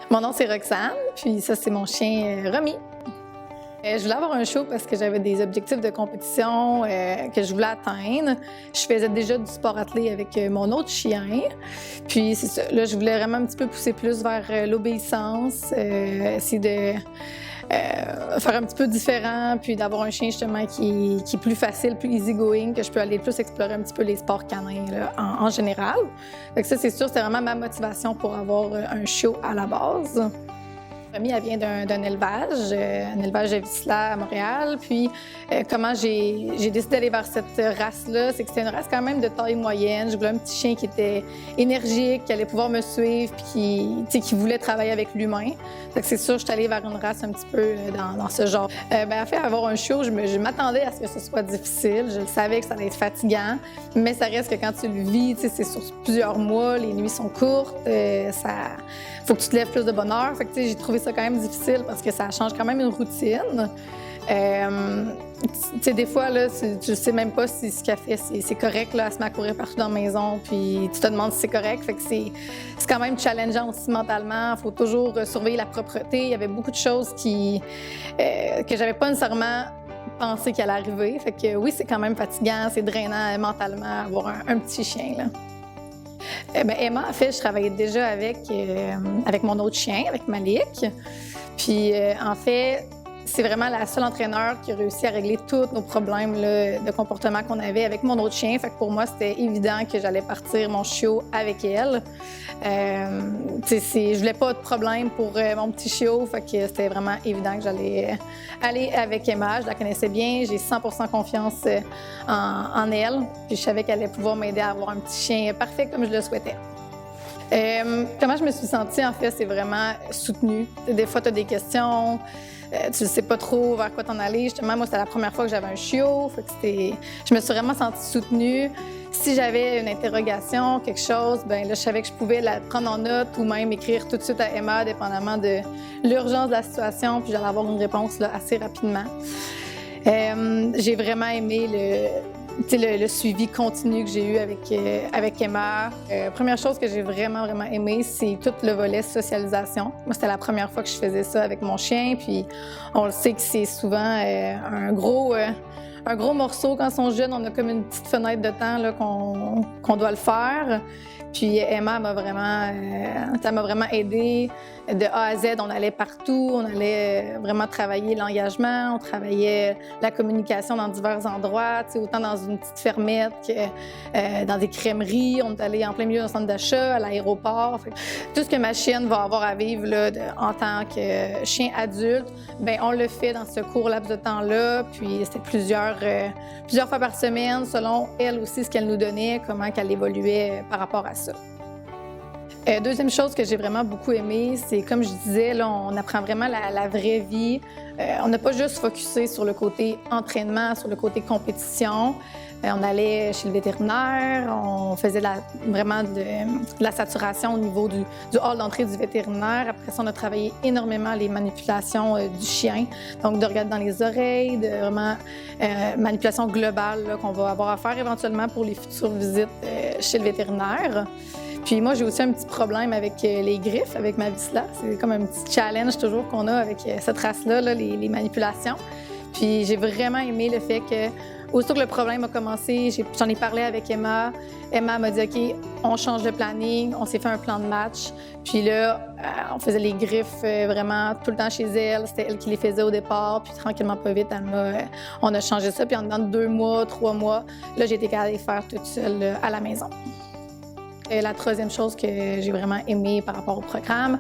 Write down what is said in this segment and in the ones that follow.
Mon nom, c'est Roxane, puis ça, c'est mon chien Romy. Je voulais avoir un show parce que j'avais des objectifs de compétition que je voulais atteindre. Je faisais déjà du sport athlé avec mon autre chien. Puis c'est ça, là, je voulais vraiment un petit peu pousser plus vers l'obéissance, essayer de faire un petit peu différent, puis d'avoir un chien justement qui est plus facile, plus easygoing, que je peux aller plus explorer un petit peu les sports canins là, en général. Donc ça, c'est sûr, c'est vraiment ma motivation pour avoir un show à la base. Romy, elle vient d'un élevage, un élevage de Vizsla à Montréal. Puis, comment j'ai décidé d'aller vers cette race-là, c'est que c'était une race quand même de taille moyenne. Je voulais un petit chien qui était énergique, qui allait pouvoir me suivre, puis qui voulait travailler avec l'humain. Donc, c'est sûr, je suis allée vers une race un petit peu dans ce genre. En fait, avoir un show, je m'attendais à ce que ce soit difficile. Je le savais que ça allait être fatigant, mais ça reste que quand tu le vis, c'est sur plusieurs mois, les nuits sont courtes, faut que tu te lèves plus de bonne heure. Fait que j'ai trouvé ça quand même difficile parce que ça change quand même une routine. Des fois, là, tu sais même pas si ce qu'elle fait, c'est correct. Là, elle se met à courir partout dans la maison, puis tu te demandes si c'est correct. Fait que c'est quand même challengeant aussi mentalement. Il faut toujours surveiller la propreté. Il y avait beaucoup de choses que j'avais pas nécessairement pensé qu'elle allait arriver. Fait que oui, c'est quand même fatigant, c'est drainant mentalement avoir un petit chien, là. Emma, en fait, je travaillais déjà avec mon autre chien, avec Malik. Puis, en fait, c'est vraiment la seule entraîneur qui a réussi à régler tous nos problèmes là, de comportement qu'on avait avec mon autre chien. Fait que pour moi, c'était évident que j'allais partir mon chiot avec elle. Je voulais pas de problème pour mon petit chiot. Fait que c'était vraiment évident que j'allais aller avec Emma. Je la connaissais bien. J'ai 100% confiance en elle. Puis je savais qu'elle allait pouvoir m'aider à avoir un petit chien parfait comme je le souhaitais. Comment je me suis sentie, en fait, c'est vraiment soutenue. Des fois, tu as des questions, tu ne sais pas trop vers quoi t'en aller. Justement, moi, c'était la première fois que j'avais un chiot. Fait que je me suis vraiment sentie soutenue. Si j'avais une interrogation, quelque chose, là, je savais que je pouvais la prendre en note ou même écrire tout de suite à Emma, dépendamment de l'urgence de la situation, puis j'allais avoir une réponse là, assez rapidement. J'ai vraiment aimé le suivi continu que j'ai eu avec Emma. Première chose que j'ai vraiment aimé, c'est tout le volet socialisation. Moi, c'était la première fois que je faisais ça avec mon chien, puis on le sait que c'est souvent un gros morceau. Quand ils sont jeunes, on a comme une petite fenêtre de temps là, qu'on doit le faire. Puis Emma m'a vraiment aidée. De A à Z, on allait partout, on allait vraiment travailler l'engagement, on travaillait la communication dans divers endroits, autant dans une petite fermette que dans des crèmeries. On est allé en plein milieu d'un centre d'achat, à l'aéroport. Tout ce que ma chienne va avoir à vivre là, en tant que chien adulte, on le fait dans ce court laps de temps-là. Puis c'était plusieurs fois par semaine, selon elle aussi ce qu'elle nous donnait, comment qu'elle évoluait par rapport à ça. Deuxième chose que j'ai vraiment beaucoup aimé, c'est comme je disais, là, on apprend vraiment la vraie vie. On n'a pas juste focusé sur le côté entraînement, sur le côté compétition. On allait chez le vétérinaire, on faisait vraiment de la saturation au niveau du hall d'entrée du vétérinaire. Après ça, on a travaillé énormément les manipulations du chien, donc de regarder dans les oreilles, de vraiment manipulation globale là, qu'on va avoir à faire éventuellement pour les futures visites chez le vétérinaire. Puis moi, j'ai aussi un petit problème avec les griffes, avec ma Vizsla. C'est comme un petit challenge toujours qu'on a avec cette race-là, là, les manipulations. Puis j'ai vraiment aimé le fait que, aussitôt que le problème a commencé, j'en ai parlé avec Emma. Emma m'a dit « OK, on change de planning », on s'est fait un plan de match. Puis là, on faisait les griffes vraiment tout le temps chez elle. C'était elle qui les faisait au départ. Puis tranquillement, pas vite, on a changé ça. Puis en dedans de 2 mois, 3 mois, là, j'ai été capable de les faire toute seule à la maison. La troisième chose que j'ai vraiment aimée par rapport au programme,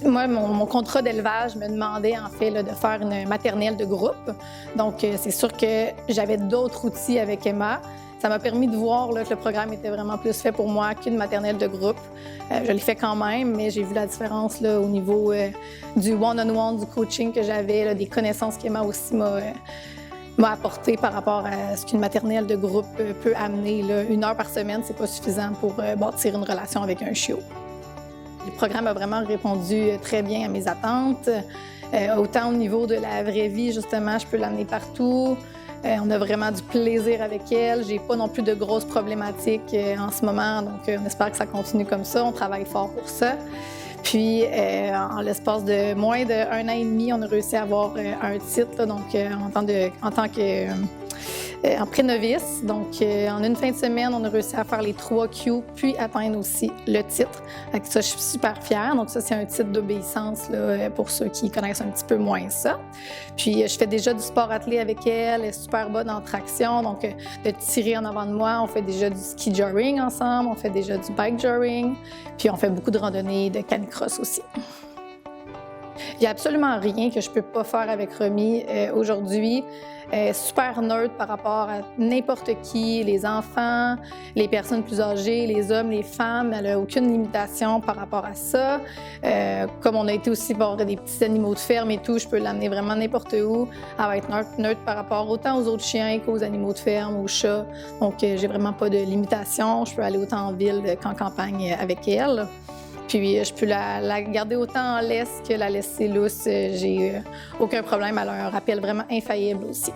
moi, mon contrat d'élevage me demandait en fait là, de faire une maternelle de groupe. Donc, c'est sûr que j'avais d'autres outils avec Emma. Ça m'a permis de voir là, que le programme était vraiment plus fait pour moi qu'une maternelle de groupe. Je l'ai fait quand même, mais j'ai vu la différence là, au niveau du one-on-one, du coaching que j'avais, des connaissances qu'Emma aussi m'a apporté par rapport à ce qu'une maternelle de groupe peut amener. Là. 1 heure par semaine, c'est pas suffisant pour bâtir une relation avec un chiot. Le programme a vraiment répondu très bien à mes attentes. Autant au niveau de la vraie vie, justement, je peux l'amener partout. On a vraiment du plaisir avec elle. J'ai pas non plus de grosses problématiques en ce moment, donc on espère que ça continue comme ça. On travaille fort pour ça. Puis, en l'espace de moins d'1 an et demi, on a réussi à avoir un titre, là, donc en tant que en pré-novice. Donc, en une fin de semaine, on a réussi à faire les 3 Q, puis atteindre aussi le titre. Avec ça, je suis super fière. Donc, ça, c'est un titre d'obéissance là, pour ceux qui connaissent un petit peu moins ça. Puis, je fais déjà du sport athlé avec elle. Elle est super bonne en traction. Donc, de tirer en avant de moi, on fait déjà du ski joring ensemble. On fait déjà du bike joring. Puis, on fait beaucoup de randonnées, de canicross aussi. Il n'y a absolument rien que je ne peux pas faire avec Romy aujourd'hui. Super neutre par rapport à n'importe qui, les enfants, les personnes plus âgées, les hommes, les femmes. Elle n'a aucune limitation par rapport à ça. Comme on a été aussi voir des petits animaux de ferme et tout, je peux l'amener vraiment n'importe où. Elle va être neutre par rapport autant aux autres chiens qu'aux animaux de ferme, aux chats. Donc, j'ai vraiment pas de limitation. Je peux aller autant en ville qu'en campagne avec elle. Puis, je peux la garder autant en laisse que la laisser lousse. J'ai aucun problème. Elle a un rappel vraiment infaillible aussi.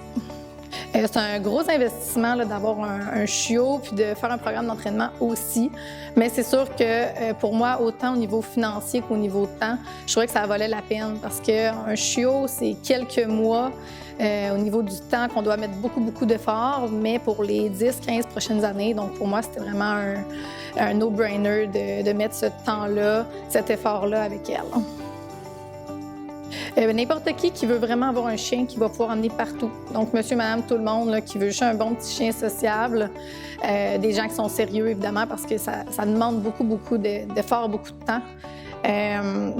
C'est un gros investissement d'avoir un chiot puis de faire un programme d'entraînement aussi. Mais c'est sûr que pour moi, autant au niveau financier qu'au niveau de temps, je trouvais que ça valait la peine parce qu'un chiot, c'est quelques mois au niveau du temps qu'on doit mettre beaucoup d'efforts, mais pour les 10-15 prochaines années. Donc pour moi, c'était vraiment un no-brainer de mettre ce temps-là, cet effort-là avec elle. N'importe qui veut vraiment avoir un chien qui va pouvoir emmener partout. Donc, monsieur, madame, tout le monde là, qui veut juste un bon petit chien sociable. Des gens qui sont sérieux, évidemment, parce que ça demande beaucoup d'efforts, beaucoup de temps.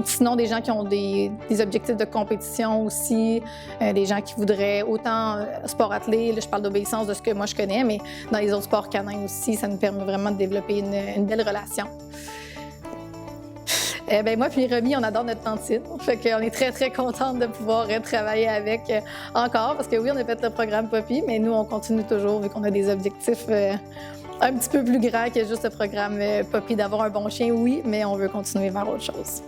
Sinon, des gens qui ont des objectifs de compétition aussi, des gens qui voudraient autant sport athlé, là, je parle d'obéissance de ce que moi je connais, mais dans les autres sports canins aussi, ça nous permet vraiment de développer une belle relation. Moi puis Romy, on adore notre tantine. Fait qu'on est très contente de pouvoir travailler avec encore, parce que oui, on a fait le programme Poppy, mais nous, on continue toujours, vu qu'on a des objectifs un petit peu plus grands que juste le programme Poppy, d'avoir un bon chien, oui, mais on veut continuer vers autre chose.